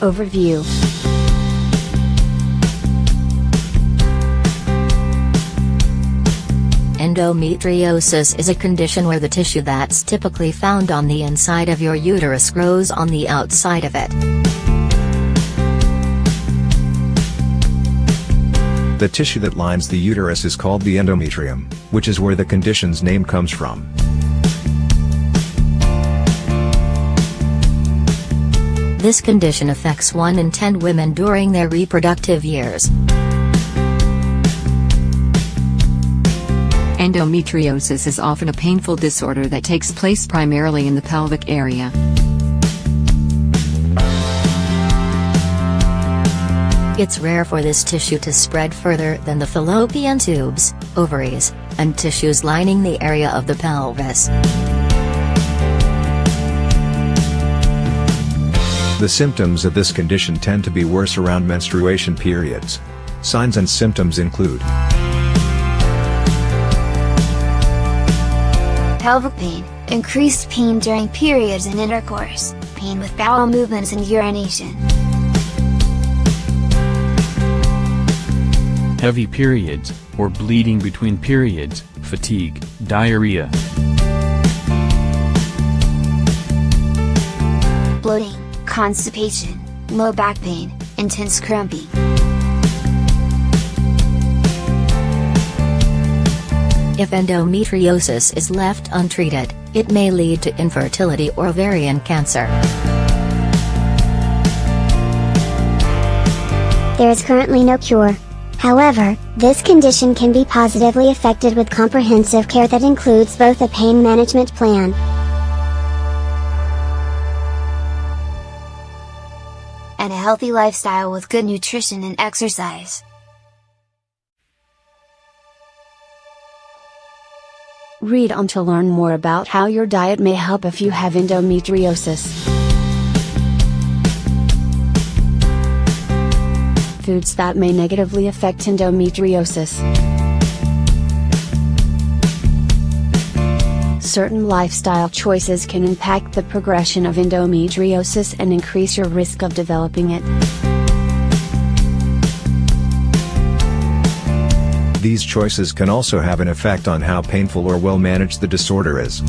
Overview. Endometriosis is a condition where the tissue that's typically found on the inside of your uterus grows on the outside of it. The tissue that lines the uterus is called the endometrium, which is where the condition's name comes from. This condition affects 1 in 10 women during their reproductive years. Endometriosis is often a painful disorder that takes place primarily in the pelvic area. It's rare for this tissue to spread further than the fallopian tubes, ovaries, and tissues lining the area of the pelvis. The symptoms of this condition tend to be worse around menstruation periods. Signs and symptoms include pelvic pain, increased pain during periods and intercourse, pain with bowel movements and urination. Heavy periods, or bleeding between periods, fatigue, diarrhea. Bloating, constipation, low back pain, intense cramping. If endometriosis is left untreated, it may lead to infertility or ovarian cancer. There is currently no cure. However, this condition can be positively affected with comprehensive care that includes both a pain management plan and a healthy lifestyle with good nutrition and exercise. Read on to learn more about how your diet may help if you have endometriosis. Foods that may negatively affect endometriosis. Certain lifestyle choices can impact the progression of endometriosis and increase your risk of developing it. These choices can also have an effect on how painful or well managed the disorder is.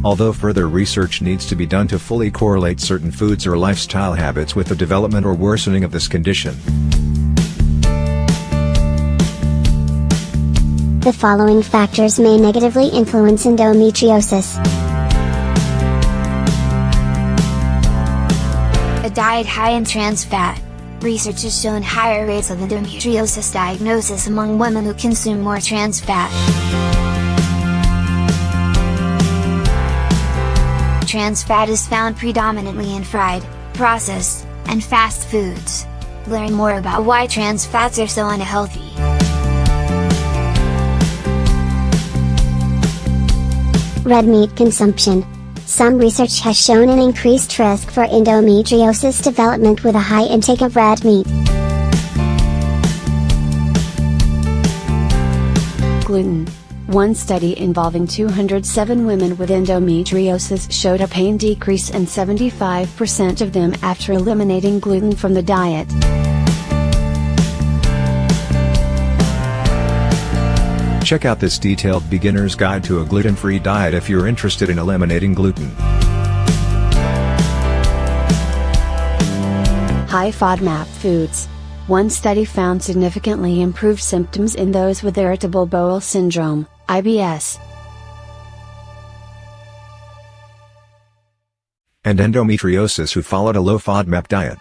Although further research needs to be done to fully correlate certain foods or lifestyle habits with the development or worsening of this condition. The following factors may negatively influence endometriosis. A diet high in trans fat. Research has shown higher rates of endometriosis diagnosis among women who consume more trans fat. Trans fat is found predominantly in fried, processed, and fast foods. Learn more about why trans fats are so unhealthy. Red meat consumption. Some research has shown an increased risk for endometriosis development with a high intake of red meat. Gluten. One study involving 207 women with endometriosis showed a pain decrease in 75% of them after eliminating gluten from the diet. Check out this detailed beginner's guide to a gluten-free diet if you're interested in eliminating gluten. High FODMAP foods. One study found significantly improved symptoms in those with irritable bowel syndrome, IBS, and endometriosis who followed a low FODMAP diet.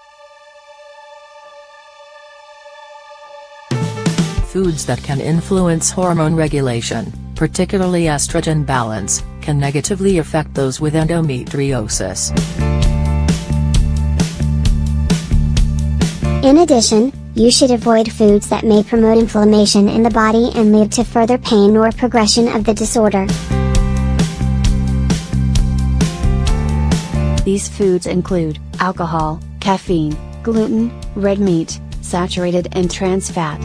Foods that can influence hormone regulation, particularly estrogen balance, can negatively affect those with endometriosis. In addition, you should avoid foods that may promote inflammation in the body and lead to further pain or progression of the disorder. These foods include alcohol, caffeine, gluten, red meat, saturated and trans fat.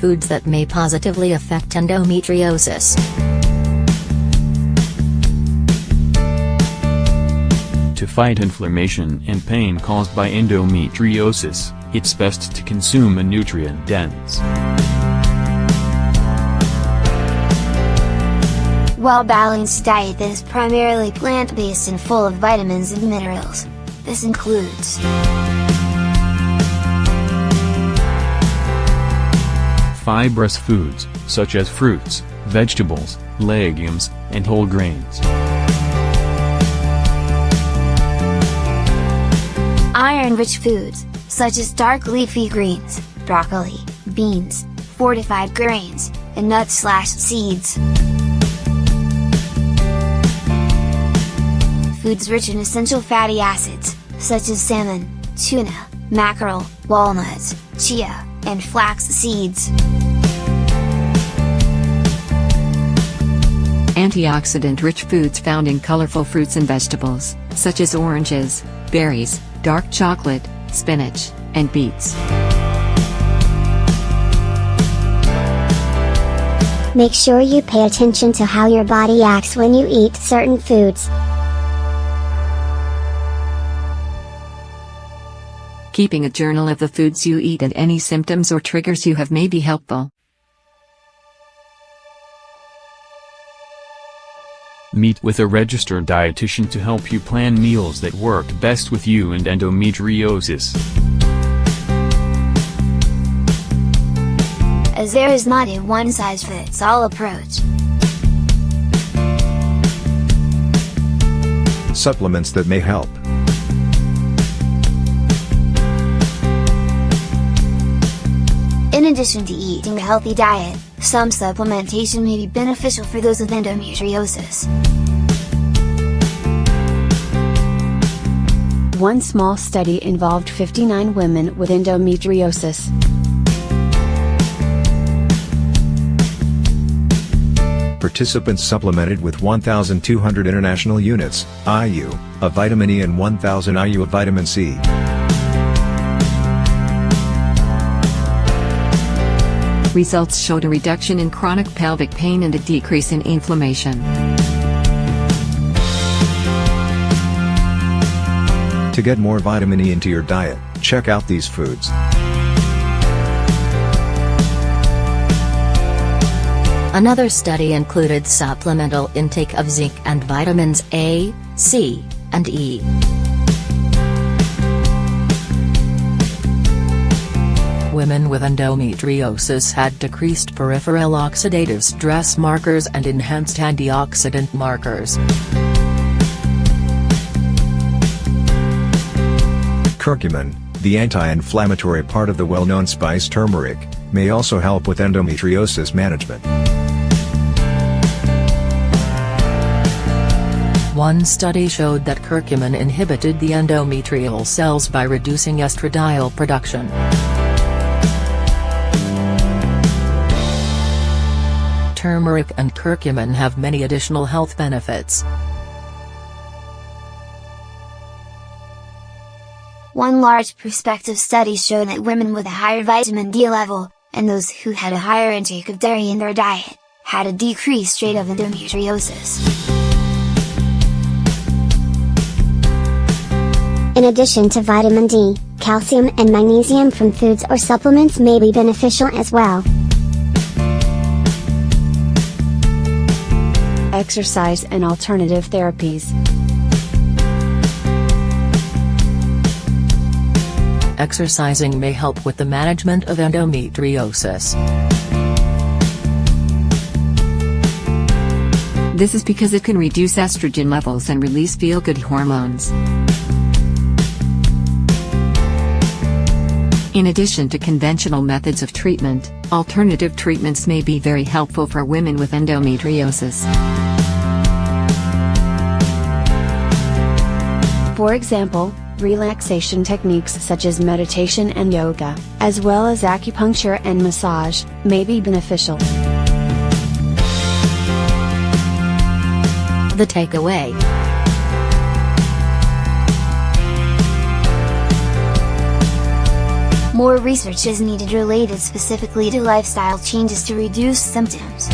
foods that may positively affect endometriosis. To fight inflammation and pain caused by endometriosis, it's best to consume a nutrient-dense, well-balanced diet that is primarily plant-based and full of vitamins and minerals. This includes fibrous foods, such as fruits, vegetables, legumes, and whole grains. iron-rich foods, such as dark leafy greens, broccoli, beans, fortified grains, and nuts/seeds. Foods rich in essential fatty acids, such as salmon, tuna, mackerel, walnuts, chia, and flax seeds. Antioxidant-rich foods found in colorful fruits and vegetables, such as oranges, berries, dark chocolate, spinach, and beets. Make sure you pay attention to how your body acts when you eat certain foods. Keeping a journal of the foods you eat and any symptoms or triggers you have may be helpful. Meet with a registered dietitian to help you plan meals that work best with you and endometriosis. As there is not a one-size-fits-all approach. Supplements that may help. In addition to eating a healthy diet, some supplementation may be beneficial for those with endometriosis. One small study involved 59 women with endometriosis. Participants supplemented with 1,200 international units, IU, of vitamin E and 1,000 IU of vitamin C. Results showed a reduction in chronic pelvic pain and a decrease in inflammation. To get more vitamin E into your diet, check out these foods. Another study included supplemental intake of zinc and vitamins A, C, and E. Women with endometriosis had decreased peripheral oxidative stress markers and enhanced antioxidant markers. Curcumin, the anti-inflammatory part of the well-known spice turmeric, may also help with endometriosis management. One study showed that curcumin inhibited the endometrial cells by reducing estradiol production. Turmeric and curcumin have many additional health benefits. One large prospective study showed that women with a higher vitamin D level, and those who had a higher intake of dairy in their diet, had a decreased rate of endometriosis. In addition to vitamin D, calcium and magnesium from foods or supplements may be beneficial as well. Exercise and alternative therapies. Exercising may help with the management of endometriosis. This is because it can reduce estrogen levels and release feel-good hormones. In addition to conventional methods of treatment, alternative treatments may be very helpful for women with endometriosis. For example, relaxation techniques such as meditation and yoga, as well as acupuncture and massage, may be beneficial. The takeaway. More research is needed related specifically to lifestyle changes to reduce symptoms.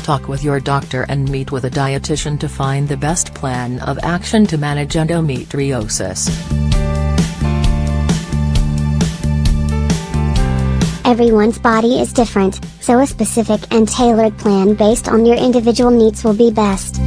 Talk with your doctor and meet with a dietitian to find the best plan of action to manage endometriosis. Everyone's body is different, so a specific and tailored plan based on your individual needs will be best.